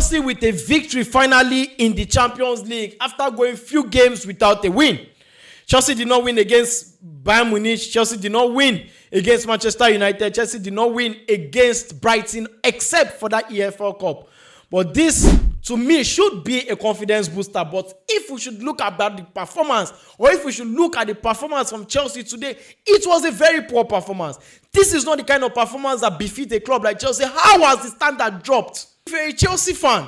Chelsea with a victory finally in the Champions League after going few games without a win. Chelsea did not win against Bayern Munich. Chelsea did not win against Manchester United. Chelsea did not win against Brighton except for that EFL Cup. But this, to me, should be a confidence booster. But if we should look at the performance, or if we should look at the performance from Chelsea today, it was a very poor performance. This is not the kind of performance that befits a club like Chelsea. How has the standard dropped? If you're a Chelsea fan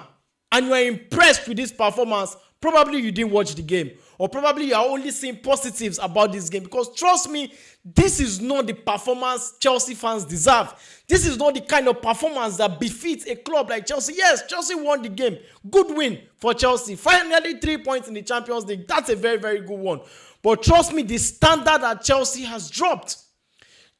and you are impressed with this performance, probably you didn't watch the game. Or probably you are only seeing positives about this game. Because trust me, this is not the performance Chelsea fans deserve. This is not the kind of performance that befits a club like Chelsea. Yes, Chelsea won the game. Good win for Chelsea. Finally 3 points in the Champions League. That's a very, very good one. But trust me, the standard that Chelsea has dropped.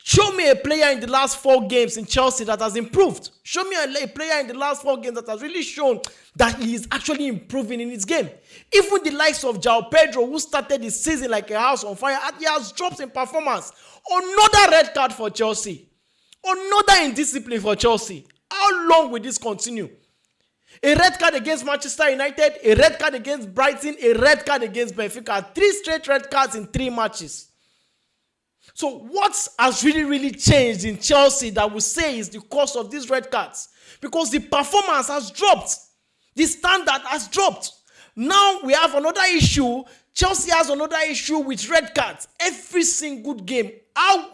Show me a player in the last 4 games in Chelsea that has improved. Show me a player in the last 4 games that has really shown that he is actually improving in his game. Even the likes of João Pedro, who started the season like a house on fire, he has dropped in performance. Another red card for Chelsea. Another indiscipline for Chelsea. How long will this continue? A red card against Manchester United, a red card against Brighton, a red card against Benfica. 3 straight red cards in 3 matches. So what has really changed in Chelsea that we say is the cause of these red cards? Because the performance has dropped. The standard has dropped. Now we have another issue. Chelsea has another issue with red cards. Every single game. How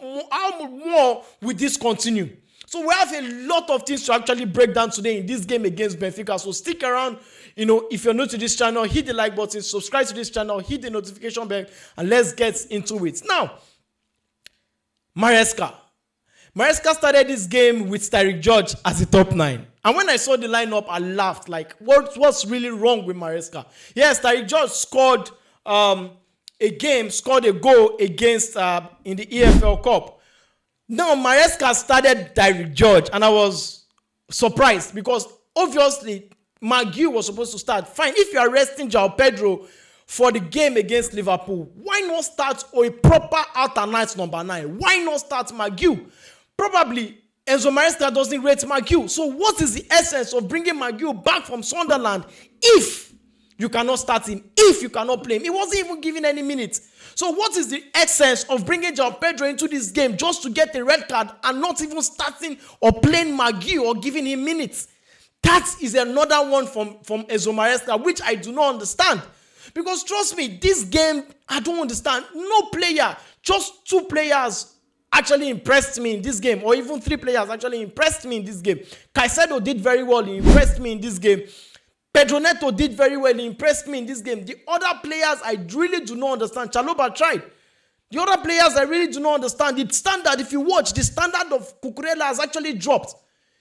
more will this continue? So we have a lot of things to actually break down today in this game against Benfica. So stick around. If you're new to this channel, hit the like button, subscribe to this channel, hit the notification bell, and let's get into it. Now, Maresca started this game with Stamford Bridge as the top 9. And when I saw the lineup, I laughed. Like, what's really wrong with Maresca? Yes, Stamford Bridge scored a goal against in the EFL Cup. Now, Maresca started Stamford Bridge, and I was surprised because obviously McGill was supposed to start. Fine, if you are resting João Pedro for the game against Liverpool, why not start a proper alternate number 9? Why not start McGill? Probably Enzo Maresca doesn't rate McGill. So what is the essence of bringing McGill back from Sunderland if you cannot start him, if you cannot play him? He wasn't even given any minutes. So what is the essence of bringing João Pedro into this game just to get a red card and not even starting or playing McGill or giving him minutes? That is another one from Enzo Maresca, which I do not understand. Because trust me, this game, I don't understand. No player, just 2 players actually impressed me in this game. Or even 3 players actually impressed me in this game. Caicedo did very well. He impressed me in this game. Pedro Neto did very well. He impressed me in this game. The other players, I really do not understand. Chalobah tried. The other players, I really do not understand. The standard, if you watch, the standard of Cucurella has actually dropped.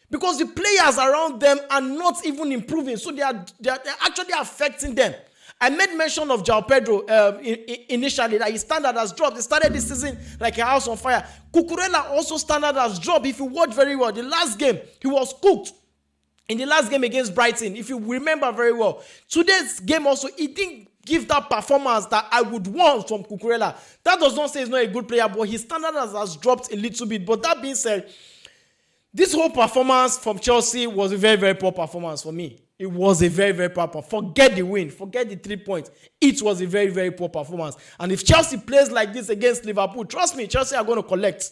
Because the players around them are not even improving. So they are actually affecting them. I made mention of João Pedro initially, that his standard has dropped. He started this season like a house on fire. Cucurella also standard has dropped. If you watch very well, the last game, he was cooked. In the last game against Brighton, if you remember very well. Today's game also, he didn't give that performance that I would want from Cucurella. That does not say he's not a good player, but his standard has dropped a little bit. But that being said, this whole performance from Chelsea was a very, very poor performance for me. It was a very, very poor performance. Forget the win. Forget the 3 points. It was a very, very poor performance. And if Chelsea plays like this against Liverpool, trust me, Chelsea are going to collect.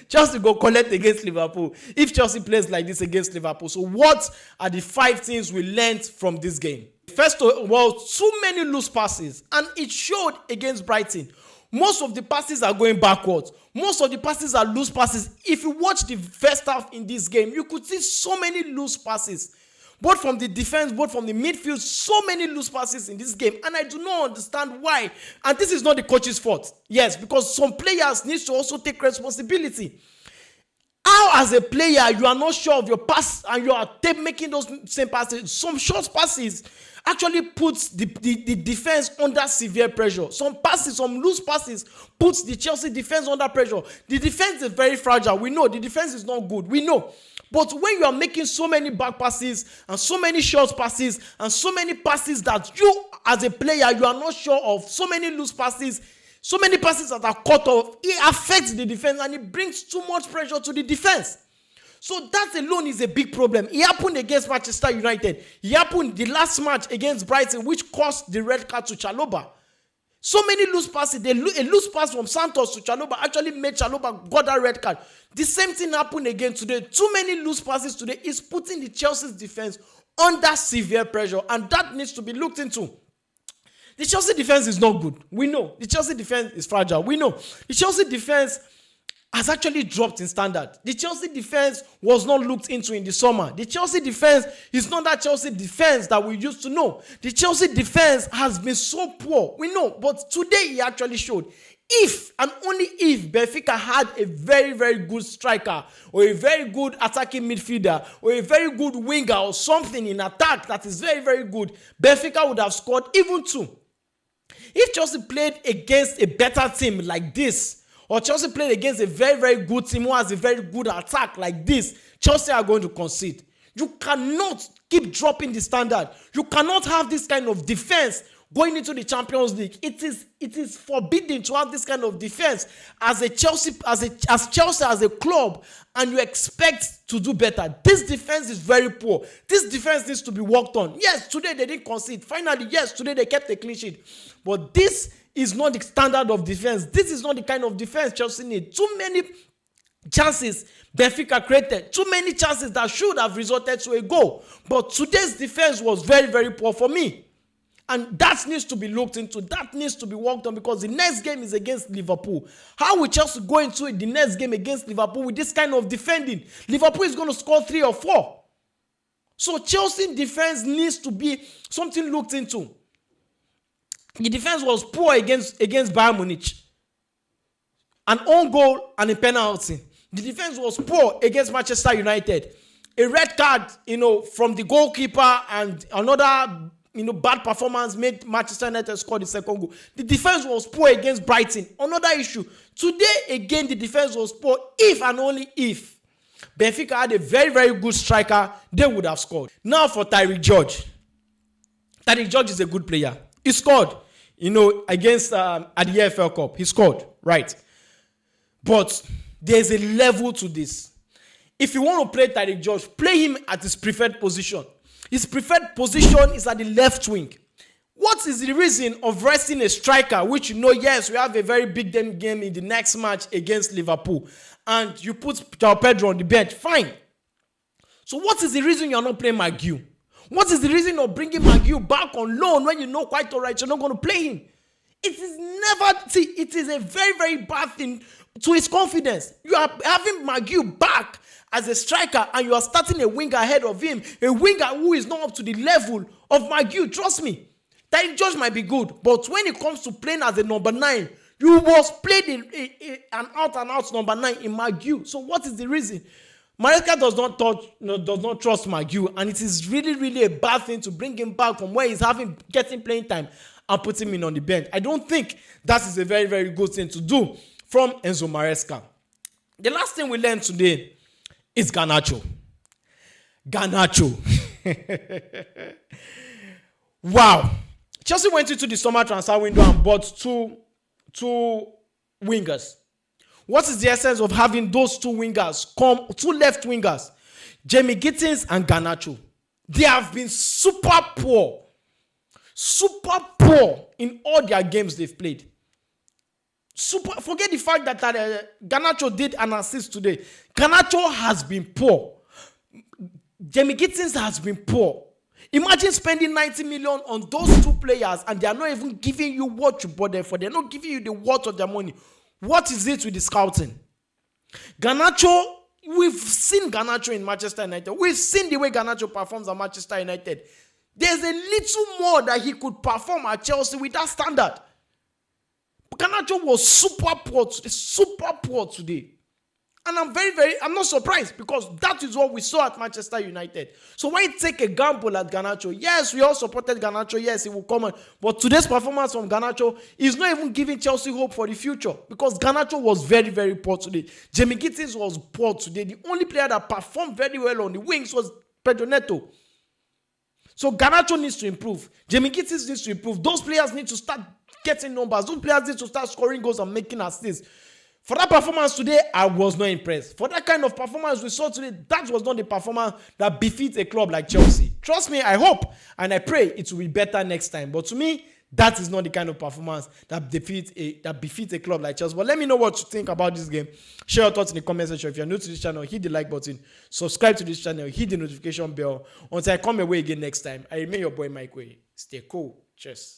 Chelsea go collect against Liverpool if Chelsea plays like this against Liverpool. So what are the 5 things we learned from this game? First of all, too many loose passes. And it showed against Brighton. Most of the passes are going backwards. Most of the passes are loose passes. If you watch the first half in this game, you could see so many loose passes. Both from the defense, both from the midfield, so many loose passes in this game. And I do not understand why. And this is not the coach's fault. Yes, because some players need to also take responsibility. How, as a player, you are not sure of your pass and you are making those same passes? Some short passes actually puts the defense under severe pressure. Some passes, some loose passes, puts the Chelsea defense under pressure. The defense is very fragile. We know the defense is not good. We know. But when you are making so many back passes and so many short passes and so many passes that you, as a player, you are not sure of, so many loose passes, so many passes that are cut off, it affects the defense and it brings too much pressure to the defense. So that alone is a big problem. It happened against Manchester United. It happened the last match against Brighton, which cost the red card to Chalobah. So many loose passes. A loose pass from Santos to Chalobah actually made Chalobah got that red card. The same thing happened again today. Too many loose passes today is putting the Chelsea's defense under severe pressure, and that needs to be looked into. The Chelsea defense is not good. We know. The Chelsea defense is fragile. We know. The Chelsea defense has actually dropped in standard. The Chelsea defense was not looked into in the summer. The Chelsea defense is not that Chelsea defense that we used to know. The Chelsea defense has been so poor. We know, but today he actually showed. If and only if Benfica had a very, very good striker or a very good attacking midfielder or a very good winger or something in attack that is very, very good, Benfica would have scored even 2. If Chelsea played against a better team like this, or Chelsea played against a very, very good team who has a very good attack like this, Chelsea are going to concede. You cannot keep dropping the standard. You cannot have this kind of defense going into the Champions League. It is forbidden to have this kind of defense as Chelsea as a club, and you expect to do better. This defense is very poor. This defense needs to be worked on. Yes, today they didn't concede. Finally, yes, today they kept a clean sheet. But this is not the standard of defense. This is not the kind of defense Chelsea need. Too many chances Benfica created. Too many chances that should have resulted to a goal. But today's defense was very, very poor for me. And that needs to be looked into. That needs to be worked on, because the next game is against Liverpool. How will Chelsea go into the next game against Liverpool with this kind of defending? Liverpool is going to score 3 or 4. So Chelsea defense needs to be something looked into. The defense was poor against Bayern Munich. An own goal and a penalty. The defense was poor against Manchester United. A red card, from the goalkeeper, and another, bad performance made Manchester United score the second goal. The defense was poor against Brighton. Another issue. Today, again, the defense was poor if and only if Benfica had a very, very good striker, they would have scored. Now for Tyreek George. Tyreek George is a good player. He scored, against at the EFL Cup. He scored, right? But there's a level to this. If you want to play Tyreek George, play him at his preferred position. His preferred position is at the left wing. What is the reason of resting a striker, which yes, we have a very big game in the next match against Liverpool, and you put João Pedro on the bench? Fine. So what is the reason you're not playing Maguire? What is the reason of bringing Maguire back on loan when you know quite all right you're not going to play him? It is a very, very bad thing to his confidence. You are having Maguire back as a striker, and you are starting a winger ahead of him, a winger who is not up to the level of Maguire. Trust me, Tyreek George might be good, but when it comes to playing as a number 9, you must play an out-and-out number 9 in Maguire. So what is the reason? Maresca does not trust Maguire, and it is really, really a bad thing to bring him back from where he's getting playing time and put him in on the bench. I don't think that is a very, very good thing to do from Enzo Maresca. The last thing we learned today is Garnacho. Wow. Chelsea went into the summer transfer window and bought two wingers. What is the essence of having those two wingers two left wingers, Jamie Gittins and Garnacho? They have been super poor in all their games they've played. Forget the fact that Garnacho did an assist today. Garnacho has been poor. Jamie Gittins has been poor. Imagine spending 90 million on those two players, and they are not even giving you what you bought them for. They're not giving you the worth of their money. What is it with the scouting? Garnacho, we've seen Garnacho in Manchester United. We've seen the way Garnacho performs at Manchester United. There's a little more that he could perform at Chelsea with that standard. Garnacho was super poor today. And I'm not surprised, because that is what we saw at Manchester United. So why take a gamble at Garnacho? Yes, we all supported Garnacho. Yes, he will come on. But today's performance from Garnacho is not even giving Chelsea hope for the future, because Garnacho was very, very poor today. Jamie Gittins was poor today. The only player that performed very well on the wings was Pedro Neto. So Garnacho needs to improve. Jamie Gittins needs to improve. Those players need to start getting numbers. Those players need to start scoring goals and making assists. For that performance today, I was not impressed. For that kind of performance we saw today, that was not the performance that befits a club like Chelsea. Trust me, I hope and I pray it will be better next time. But to me, that is not the kind of performance that befits a club like Chelsea. But let me know what you think about this game. Share your thoughts in the comment section. If you're new to this channel, hit the like button. Subscribe to this channel. Hit the notification bell. Until I come away again next time, I remain your boy Mike Way. Stay cool. Cheers.